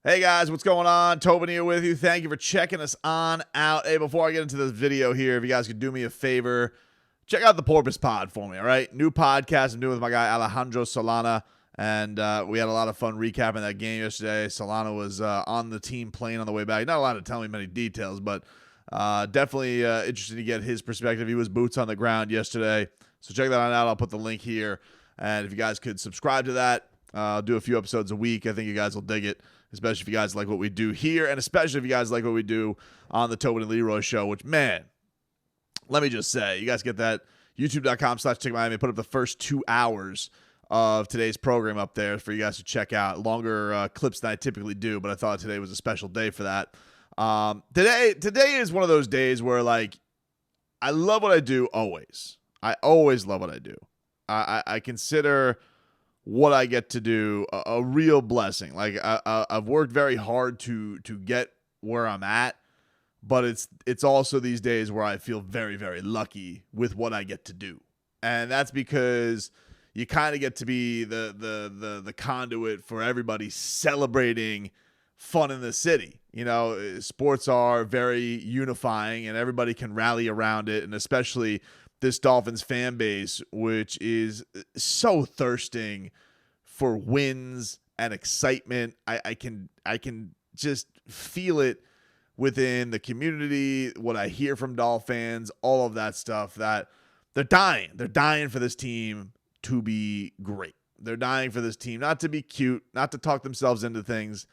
Hey guys, what's going on? Tobin here with you. Thank you for checking us on out. Hey, before I get into this video here, if you guys could do me a favor, check out the Porpoise Pod for me, all right? New podcast I'm doing with my guy Alejandro Solana, and we had a lot of fun recapping that game yesterday. Solana was on the team plane on the way back. Not allowed to tell me many details, but definitely interested to get his perspective. He was boots on the ground yesterday, so check that out. I'll put the link here, and if you guys could subscribe to that, I'll do a few episodes a week. I think you guys will dig it, especially if you guys like what we do here, and especially if you guys like what we do on the Tobin and Leroy show, which, man, let me just say, you guys get that youtube.com/TickMiami. Put up the first 2 hours of today's program up there for you guys to check out. Longer clips than I typically do, but I thought today was a special day for that. Today is one of those days where, like, I love what I do always. I always love what I do. I consider what I get to do a real blessing. Like, I've worked very hard to get where I'm at, but it's also these days where I feel very, very lucky with what I get to do. And that's because you kind of get to be the conduit for everybody celebrating fun in the city. You know, sports are very unifying and everybody can rally around it, and especially this Dolphins fan base, which is so thirsting for wins and excitement. I can just feel it within the community, what I hear from Dolphin fans, all of that stuff, that they're dying. They're dying for this team to be great. They're dying for this team not to be cute, not to talk themselves into things,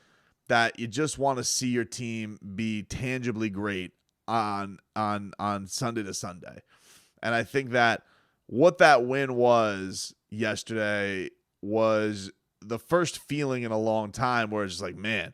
that you just want to see your team be tangibly great on Sunday to Sunday. And I think that what that win was yesterday was the first feeling in a long time where it's just like, man,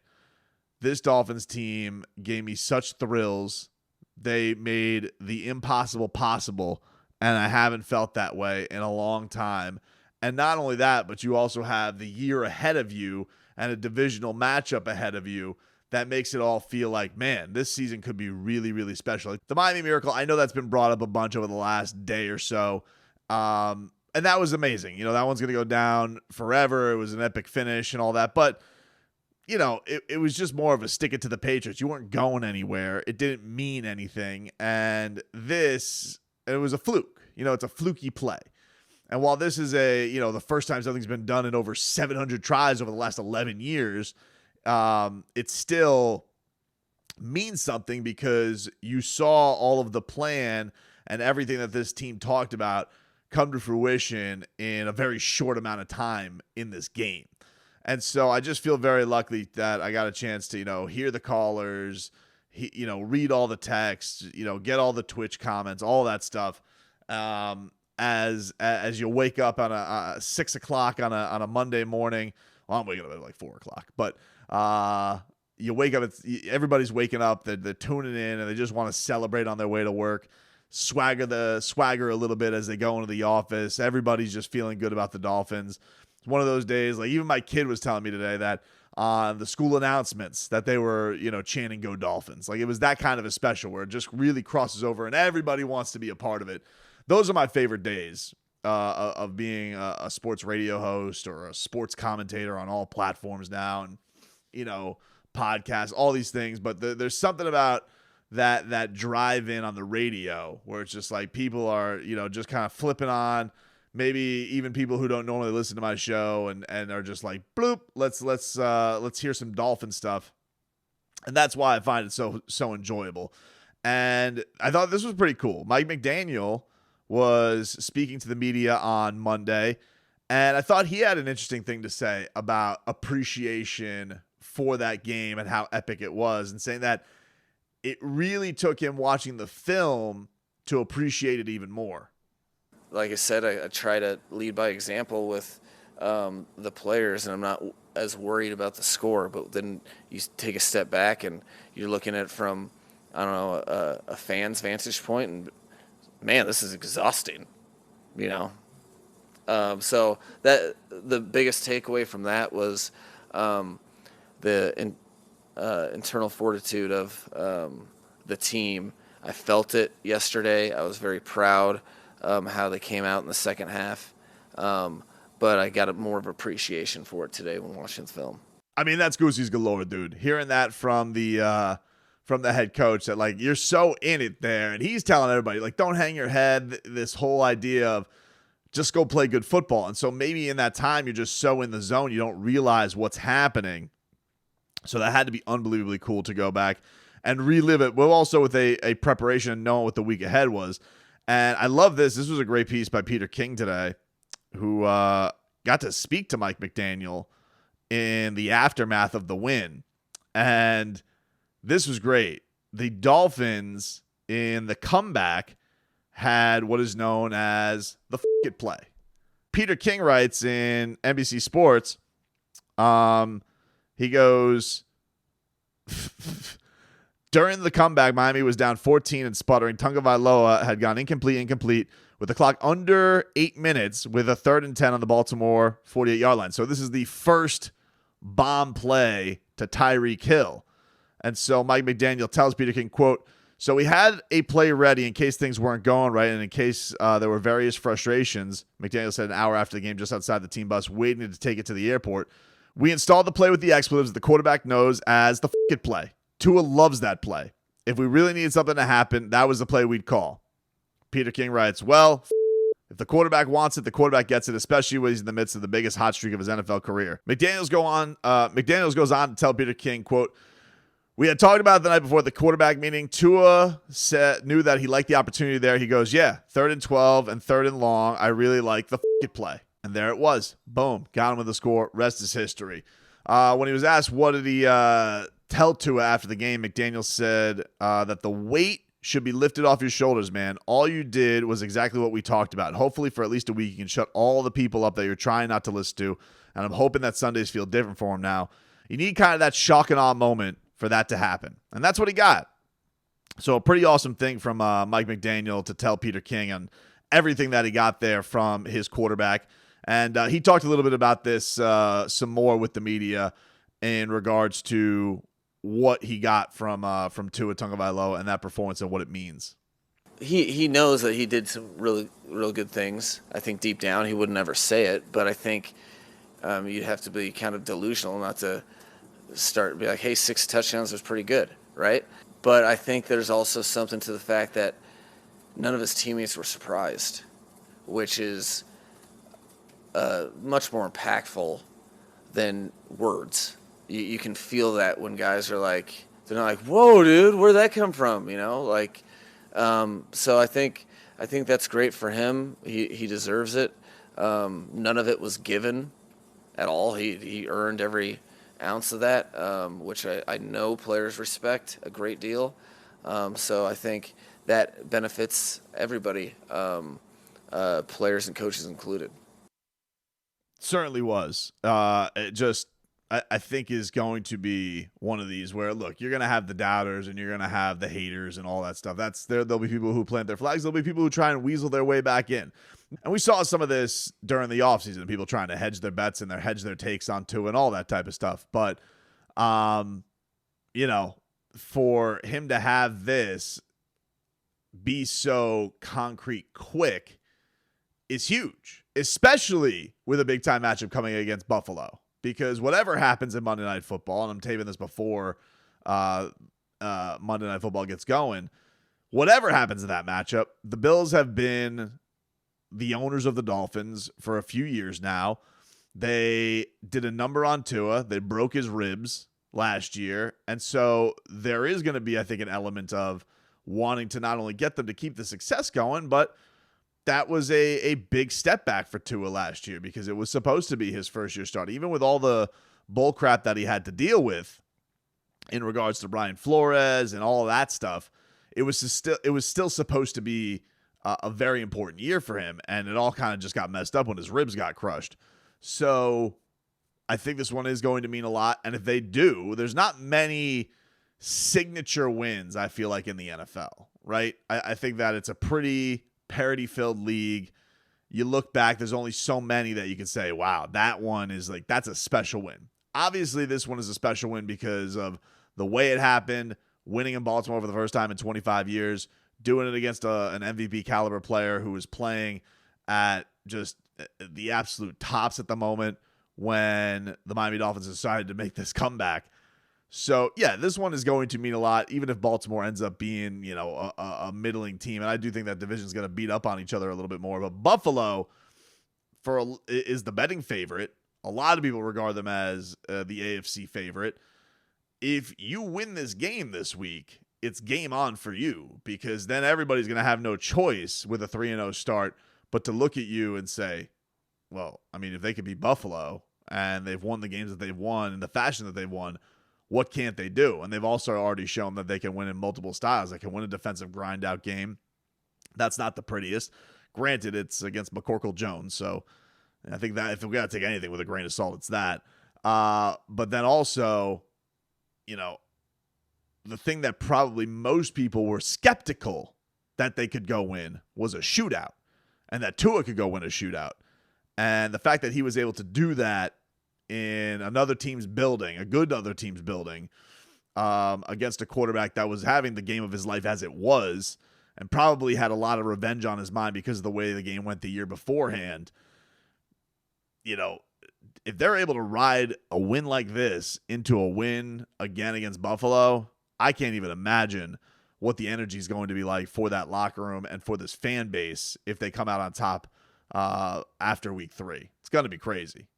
this Dolphins team gave me such thrills. They made the impossible possible, and I haven't felt that way in a long time. And not only that, but you also have the year ahead of you and a divisional matchup ahead of you that makes it all feel like, man, this season could be really, really special. The Miami Miracle, I know that's been brought up a bunch over the last day or so, and that was amazing. You know, that one's going to go down forever. It was an epic finish and all that, but you know, it was just more of a stick it to the Patriots. You weren't going anywhere. It didn't mean anything, and it was a fluke. You know, it's a fluky play. And while this is the first time something's been done in over 700 tries over the last 11 years, it still means something because you saw all of the plan and everything that this team talked about come to fruition in a very short amount of time in this game. And so I just feel very lucky that I got a chance to, hear the callers, read all the texts, get all the Twitch comments, all that stuff. As you wake up on a 6 o'clock on a Monday morning. Well, I'm waking up at like 4 o'clock, but you wake up, everybody's waking up, they're tuning in, and they just want to celebrate on their way to work, swagger a little bit as they go into the office. Everybody's just feeling good about the Dolphins. It's one of those days, like even my kid was telling me today that on the school announcements that they were, chanting "Go Dolphins." Like it was that kind of a special where it just really crosses over and everybody wants to be a part of it. Those are my favorite days of being a sports radio host or a sports commentator on all platforms now, and podcasts, all these things. But there's something about that drive in on the radio where it's just like people are just kind of flipping on. Maybe even people who don't normally listen to my show and are just like, bloop, let's hear some Dolphin stuff. And that's why I find it so enjoyable. And I thought this was pretty cool. Mike McDaniel was speaking to the media on Monday, and I thought he had an interesting thing to say about appreciation for that game and how epic it was, and saying that it really took him watching the film to appreciate it even more. Like I said, I try to lead by example with the players, and I'm not as worried about the score. But then you take a step back and you're looking at it from, a fan's vantage point, and man, this is exhausting, So that the biggest takeaway from that was the internal fortitude of the team. I felt it yesterday. I was very proud how they came out in the second half, but I got more of appreciation for it today when watching the film. I mean, that's Goosey's galore, dude. Hearing that from the head coach that, like, you're so in it there, and he's telling everybody, like, don't hang your head. This whole idea of just go play good football. And so maybe in that time you're just so in the zone you don't realize what's happening. So that had to be unbelievably cool to go back and relive it. Well, also with a preparation and knowing what the week ahead was. And I love this. This was a great piece by Peter King today, who got to speak to Mike McDaniel in the aftermath of the win. And this was great. The Dolphins in the comeback had what is known as the f it play. Peter King writes in NBC Sports, he goes, during the comeback, Miami was down 14 and sputtering. Tagovailoa had gone incomplete with the clock under 8 minutes with a 3rd and 10 on the Baltimore 48-yard line. So this is the first bomb play to Tyreek Hill. And so Mike McDaniel tells Peter King, quote, so we had a play ready in case things weren't going right and in case there were various frustrations. McDaniel said an hour after the game, just outside the team bus, waiting to take it to the airport. We installed the play with the expletives the quarterback knows as the f it play. Tua loves that play. If we really needed something to happen, that was the play we'd call. Peter King writes, well, if the quarterback wants it, the quarterback gets it, especially when he's in the midst of the biggest hot streak of his NFL career. McDaniels goes on to tell Peter King, quote, we had talked about it the night before the quarterback meeting. Tua knew that he liked the opportunity there. He goes, yeah, 3rd and 12 and 3rd and long. I really like the it play. And there it was. Boom. Got him with the score. Rest is history. When he was asked what did he tell Tua after the game, McDaniel said that the weight should be lifted off your shoulders, man. All you did was exactly what we talked about. Hopefully for at least a week you can shut all the people up that you're trying not to listen to. And I'm hoping that Sundays feel different for him now. You need kind of that shock and awe moment for that to happen. And that's what he got. So a pretty awesome thing from Mike McDaniel to tell Peter King on everything that he got there from his quarterback. And he talked a little bit about this some more with the media in regards to what he got from Tua Tagovailoa and that performance and what it means. He knows that he did some real good things. I think deep down he would never say it, but I think you'd have to be kind of delusional not to start be like, hey, 6 touchdowns was pretty good, right? But I think there's also something to the fact that none of his teammates were surprised, which is much more impactful than words. You can feel that when guys are like, they're not like, whoa, dude, where'd that come from? You know, like, so I think that's great for him. He deserves it. None of it was given at all. He earned every ounce of that, which I know players respect a great deal. So I think that benefits everybody, players and coaches included. Certainly was. It just, I think, is going to be one of these where, look, you're going to have the doubters and you're going to have the haters and all that stuff. There'll be people who plant their flags. There'll be people who try and weasel their way back in. And we saw some of this during the offseason, people trying to hedge their bets and hedge their takes on Tua and all that type of stuff. But, you know, for him to have this be so concrete quick is huge, especially with a big-time matchup coming against Buffalo. Because whatever happens in Monday Night Football, and I'm taping this before Monday Night Football gets going, whatever happens in that matchup, the Bills have been the owners of the Dolphins for a few years now. They did a number on Tua. They broke his ribs last year. And so there is going to be, I think, an element of wanting to not only get them to keep the success going, but that was a big step back for Tua last year because it was supposed to be his first year start. Even with all the bull crap that he had to deal with in regards to Brian Flores and all of that stuff, it was still supposed to be a very important year for him, and it all kind of just got messed up when his ribs got crushed. So I think this one is going to mean a lot, and if they do, there's not many signature wins, I feel like, in the NFL, right? I think that it's a pretty parity-filled league. You look back, there's only so many that you can say, wow, that one is like, that's a special win. Obviously, this one is a special win because of the way it happened, winning in Baltimore for the first time in 25 years, doing it against an MVP caliber player who was playing at just the absolute tops at the moment, when the Miami Dolphins decided to make this comeback. So, yeah, this one is going to mean a lot, even if Baltimore ends up being, a middling team. And I do think that division is going to beat up on each other a little bit more. But Buffalo is the betting favorite. A lot of people regard them as the AFC favorite. If you win this game this week, it's game on for you, because then everybody's going to have no choice with a 3-0 start but to look at you and say, well, I mean, if they could beat Buffalo and they've won the games that they've won in the fashion that they've won, what can't they do? And they've also already shown that they can win in multiple styles. They can win a defensive grind-out game. That's not the prettiest. Granted, it's against McCorkle Jones, so I think that if we got to take anything with a grain of salt, it's that. But then also, the thing that probably most people were skeptical that they could go win was a shootout, and that Tua could go win a shootout. And the fact that he was able to do that in another team's building, a good other team's building, against a quarterback that was having the game of his life as it was, and probably had a lot of revenge on his mind because of the way the game went the year beforehand. If they're able to ride a win like this into a win again against Buffalo, I can't even imagine what the energy is going to be like for that locker room and for this fan base if they come out on top after week 3. It's going to be crazy.